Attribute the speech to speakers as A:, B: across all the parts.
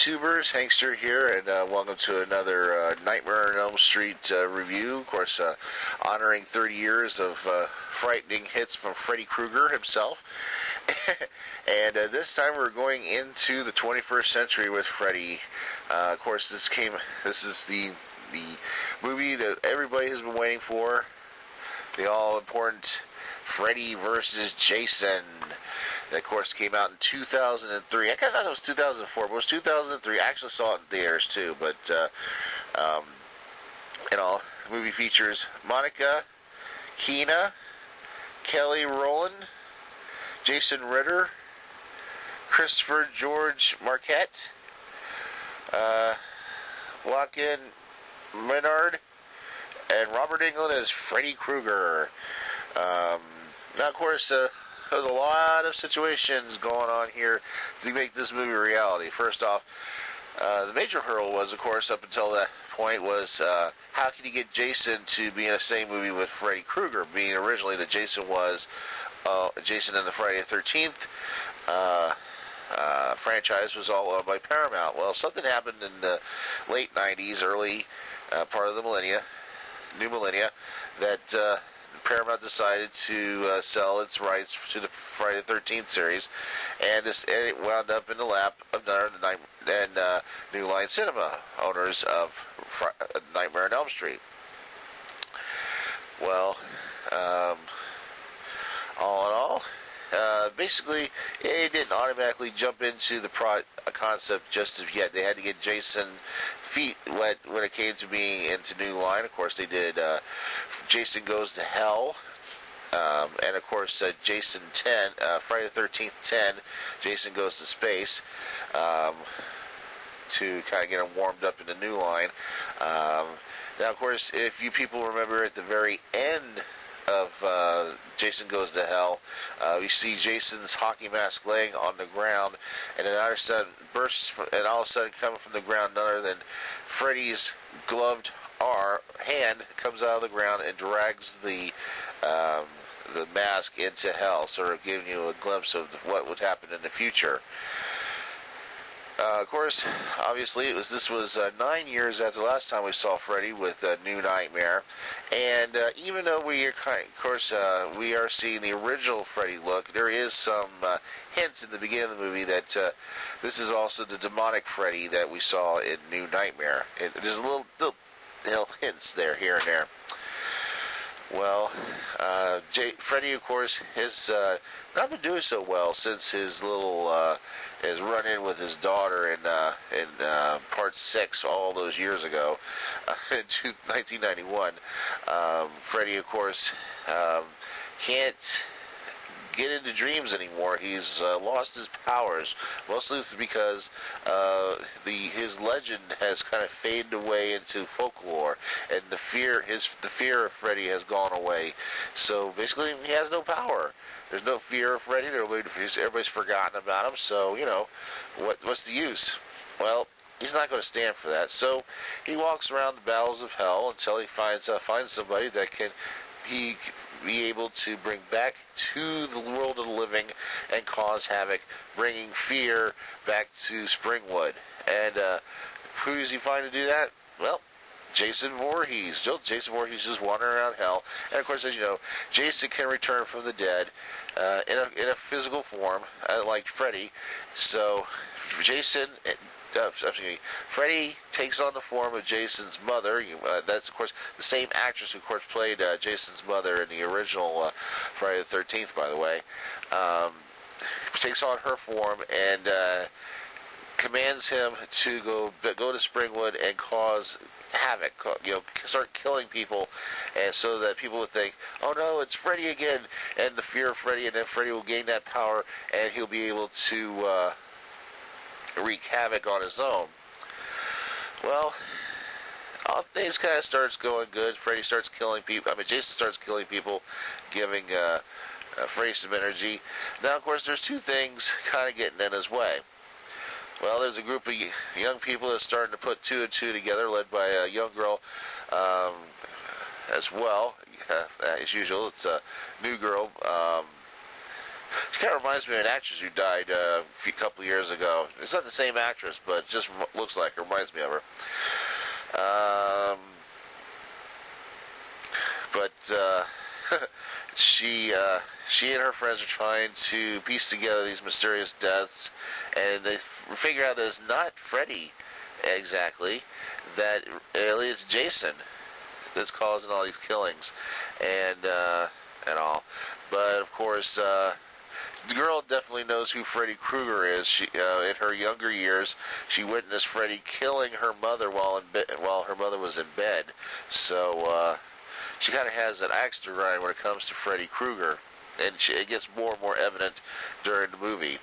A: YouTubers, Hankster here, and welcome to another Nightmare on Elm Street review. Of course, honoring 30 years of frightening hits from Freddy Krueger himself. And this time we're going into the 21st century with Freddy. Of course, this is the movie that everybody has been waiting for. The all-important Freddy versus Jason. That, of course, came out in 2003. I kind of thought it was 2004, but it was 2003. I actually saw it in theaters, too. But, the movie features Monica, Keena, Kelly Rowland, Jason Ritter, Christopher George Marquette, Locken Menard, and Robert Englund as Freddy Krueger. Now, of course, there's a lot of situations going on here to make this movie a reality. First off, the major hurdle was, of course, up until that point, was how can you get Jason to be in the same movie with Freddy Krueger, being originally that Jason was Jason in the Friday the 13th franchise was all owned by Paramount. Well, something happened in the late 90s, early part of the new millennia, that Paramount decided to sell its rights to the Friday the 13th series, and it wound up in the lap of New Line Cinema, owners of Nightmare on Elm Street. Well, all in all, basically, it didn't automatically jump into the concept just as yet. They had to get Jason feet wet when it came to being into New Line. Of course, they did Jason Goes to Hell, and of course, Jason 10, Friday the 13th 10, Jason Goes to Space, to kind of get them warmed up in the New Line. Now, of course, if you people remember at the very end of Jason Goes to Hell, we see Jason's hockey mask laying on the ground, and then all of a sudden coming from the ground, none other than Freddy's gloved hand comes out of the ground and drags the mask into hell, sort of giving you a glimpse of what would happen in the future. Of course, obviously, this was 9 years after the last time we saw Freddy with New Nightmare, and even though we are seeing the original Freddy look, there is some hints in the beginning of the movie that this is also the demonic Freddy that we saw in New Nightmare. There's little hints there, here and there. Well, Freddy, of course, has not been doing so well since his his run-in with his daughter in Part 6 all those years ago, in 1991. Freddy, of course, can't get into dreams anymore. He's lost his powers, mostly because his legend has kind of faded away into folklore, and the fear of Freddy has gone away. So basically, he has no power. There's no fear of Freddy. Everybody's forgotten about him. So what's the use? Well, he's not going to stand for that. So he walks around the battles of hell until he finds somebody that can be able to bring back to the world of the living and cause havoc, bringing fear back to Springwood. And who does he find to do that? Well, Jason Voorhees. Jason Voorhees is wandering around hell. And, of course, as you know, Jason can return from the dead in a physical form, like Freddy. So Freddy takes on the form of Jason's mother. That's, of course, the same actress who, of course, played Jason's mother in the original Friday the 13th, by the way. Takes on her form and commands him to go to Springwood and cause havoc, start killing people, and so that people would think, oh no, it's Freddy again, and the fear of Freddy, and then Freddy will gain that power, and he'll be able to wreak havoc on his own. Well, all things kind of starts going good. Freddy starts killing people. Jason starts killing people, giving Freddy some energy. Now, of course, there's two things kind of getting in his way. Well, there's a group of young people that's starting to put two and two together, led by a young girl as well. As usual, it's a new girl. She kind of reminds me of an actress who died a couple years ago. It's not the same actress, but just looks like her. Reminds me of her. But she and her friends are trying to piece together these mysterious deaths, and they figure out that it's not Freddy exactly, that it's Jason that's causing all these killings, and all. But of course, the girl definitely knows who Freddy Krueger is. She, in her younger years, she witnessed Freddy killing her mother while her mother was in bed. So she kind of has an axe to grind when it comes to Freddy Krueger, and it gets more and more evident during the movie.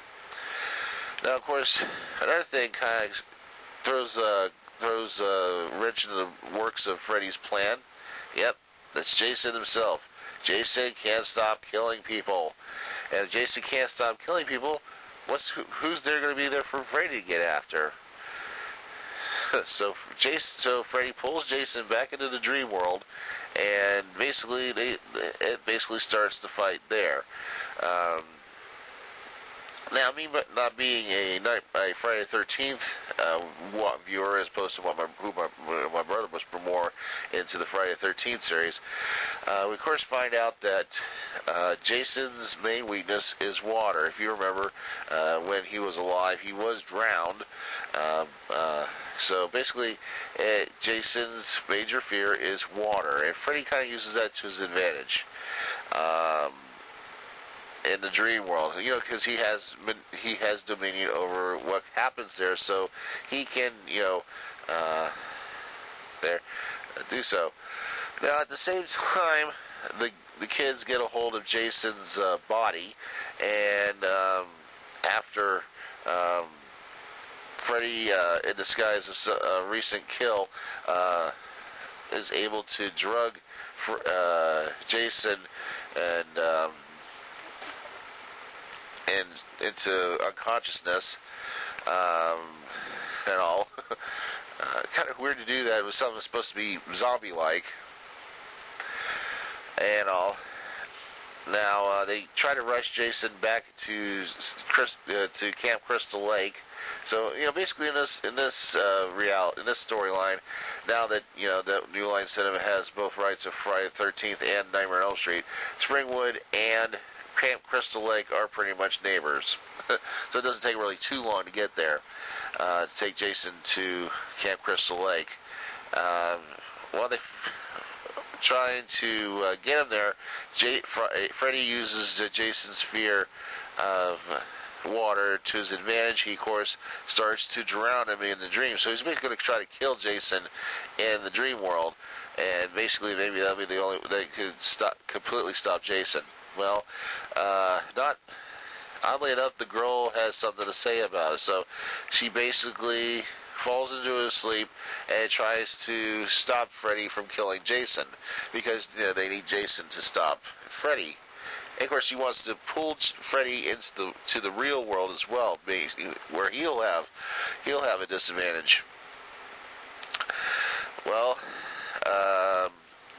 A: Now, of course, another thing kind of throws a wrench into the works of Freddy's plan. Yep, that's Jason himself. Jason can't stop killing people, and if Jason can't stop killing people, who's there going to be there for Freddy to get after? So Freddy pulls Jason back into the dream world, and basically it basically starts the fight there. Now, me not being a Friday the 13th viewer, as opposed to my brother was more into the Friday the 13th series, we of course find out that Jason's main weakness is water. If you remember, when he was alive, he was drowned. So basically, Jason's major fear is water, and Freddy kind of uses that to his advantage. In the dream world, because he has dominion over what happens there, so he can, do so. Now, at the same time, the kids get a hold of Jason's body, and after Freddy, in disguise of a recent kill, is able to drug Jason and into unconsciousness, and all. Kind of weird to do that with something that's supposed to be zombie-like, and all. Now they try to rush Jason back to Camp Crystal Lake. So basically in this storyline, now that that New Line Cinema has both rights of Friday the 13th and Nightmare on Elm Street, Springwood and Camp Crystal Lake are pretty much neighbors. So it doesn't take really too long to get there, to take Jason to Camp Crystal Lake. While they trying to get him there, Freddy uses Jason's fear of water to his advantage. He, of course, starts to drown him in the dream. So he's basically going to try to kill Jason in the dream world, and basically maybe that'll be the only they could completely stop Jason. Well, not oddly enough, the girl has something to say about it. So she basically falls into his sleep and tries to stop Freddy from killing Jason, because they need Jason to stop Freddy. And of course, she wants to pull Freddy into the real world as well, where he'll have a disadvantage. Well,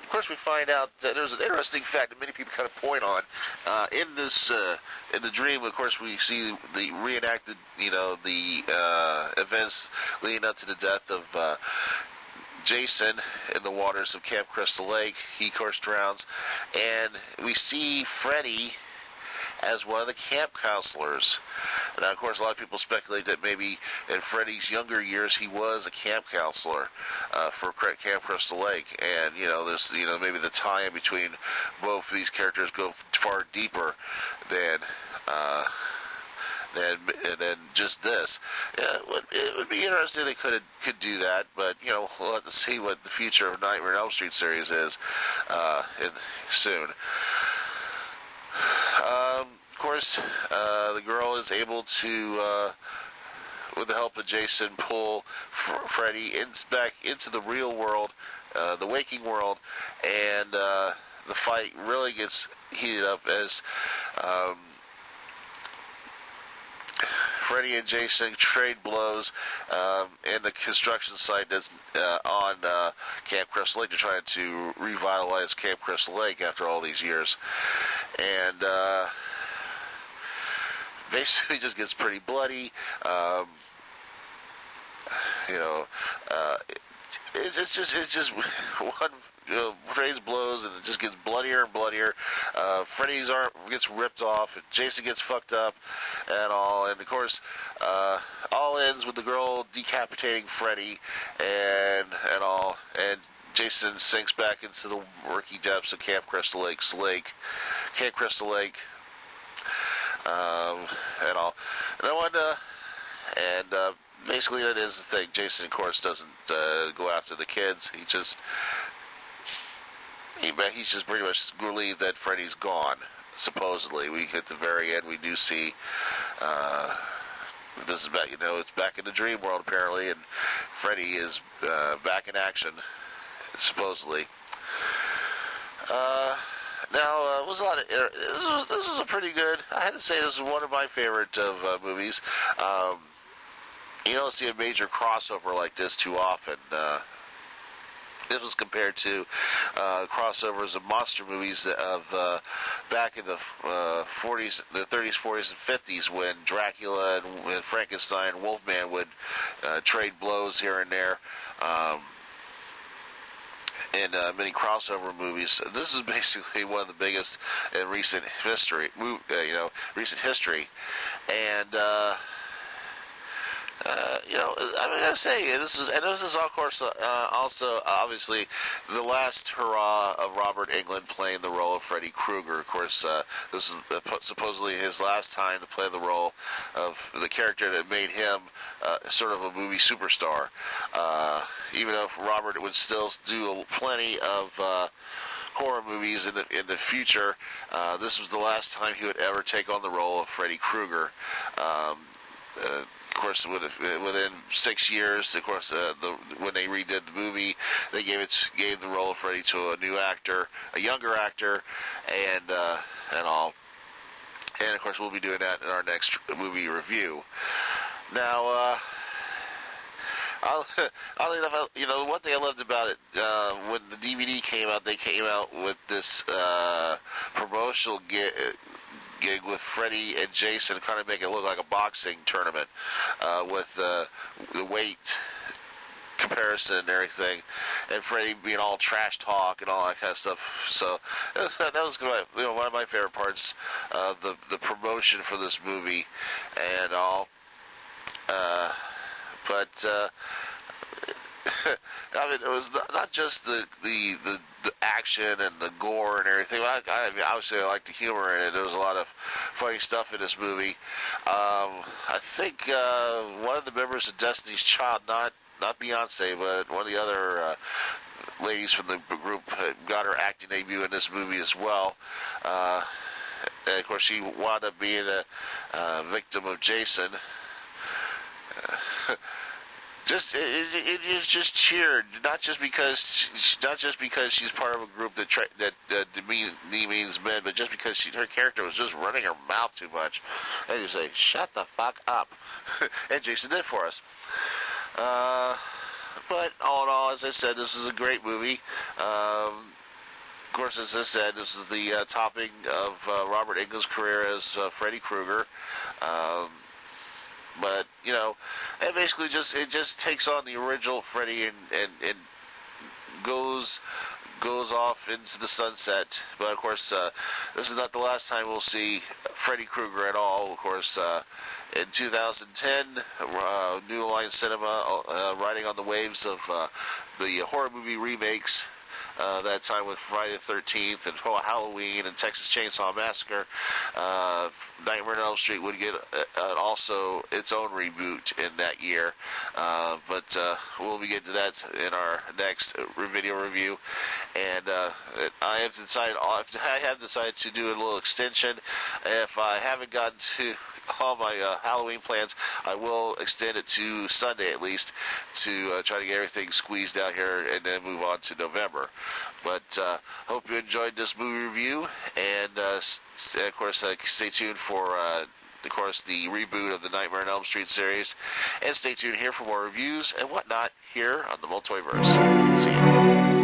A: of course, we find out that there's an interesting fact that many people kind of point on in the dream. Of course, we see the reenacted, the events leading up to the death of Jason in the waters of Camp Crystal Lake. He, of course, drowns, and we see Freddy as one of the camp counselors. Now, of course, a lot of people speculate that maybe in Freddy's younger years he was a camp counselor for Camp Crystal Lake, and there's maybe the tie-in between both of these characters go far deeper than just this. Yeah, it would be interesting if they could do that, but we'll have to see what the future of Nightmare on Elm Street series is soon. Of course, the girl is able to, with the help of Jason, pull Freddy back into the real world, the waking world, and the fight really gets heated up as Freddy and Jason trade blows in the construction site that's on Camp Crystal Lake. They're trying to revitalize Camp Crystal Lake after all these years. And basically just gets pretty bloody. You know, it's just one Freddy's blows, and it just gets bloodier and bloodier. Freddy's arm gets ripped off, and Jason gets fucked up, and all. And of course, all ends with the girl decapitating Freddy, and all. And Jason sinks back into the murky depths of Camp Crystal Lake, and all. And basically, that is the thing. Jason, of course, doesn't go after the kids. He's just pretty much relieved that Freddy's gone. Supposedly, we at the very end we do see this is back. It's back in the dream world apparently, and Freddy is back in action. Supposedly. Now, it was a lot of. This was a pretty good. I had to say, this is one of my favorite of movies. You don't see a major crossover like this too often. This was compared to crossovers of monster movies of back in the 40s, the 30s, 40s, and 50s, when Dracula and Frankenstein and Wolfman would trade blows here and there. In many crossover movies. This is basically one of the biggest in recent history. And I gotta say, this is of course also obviously the last hurrah of Robert Englund playing the role of Freddy Krueger. Of course, this is supposedly his last time to play the role of the character that made him sort of a movie superstar. Even though Robert would still do plenty of horror movies in the future, this was the last time he would ever take on the role of Freddy Krueger. Of course, within 6 years, of course, when they redid the movie, they gave the role of Freddy to a new actor, a younger actor, and all. And of course, we'll be doing that in our next movie review. Now, oddly enough, one thing I loved about it, when the DVD came out, they came out with this promotional gig with Freddy and Jason, kind of make it look like a boxing tournament with the weight comparison and everything, and Freddy being all trash talk and all that kind of stuff. So that was one of my favorite parts of the promotion for this movie and all. But I mean, it was not just the action and the gore and everything. Obviously, I like the humor in it. There was a lot of funny stuff in this movie. I think one of the members of Destiny's Child, not Beyonce, but one of the other ladies from the group, got her acting debut in this movie as well. And of course, she wound up being a victim of Jason. It just cheered, not just because she's part of a group that demeans men, but just because her character was just running her mouth too much. And you say, "Shut the fuck up," and Jason did for us. But all in all, as I said, this is a great movie. Of course, as I said, this is the topping of Robert Englund's career as Freddy Krueger. But it basically just takes on the original Freddy and goes off into the sunset. But of course, this is not the last time we'll see Freddy Krueger at all. Of course, in 2010, New Line Cinema, riding on the waves of the horror movie remakes. That time with Friday the 13th and Halloween and Texas Chainsaw Massacre, Nightmare on Elm Street would get also its own reboot in that year. But we'll be getting to that in our next video review. And I have decided to do a little extension. If I haven't gotten to all my Halloween plans, I will extend it to Sunday at least to try to get everything squeezed out here and then move on to November. But hope you enjoyed this movie review, and of course stay tuned for the reboot of the Nightmare on Elm Street series, and stay tuned here for more reviews and whatnot here on the Multiverse. See you.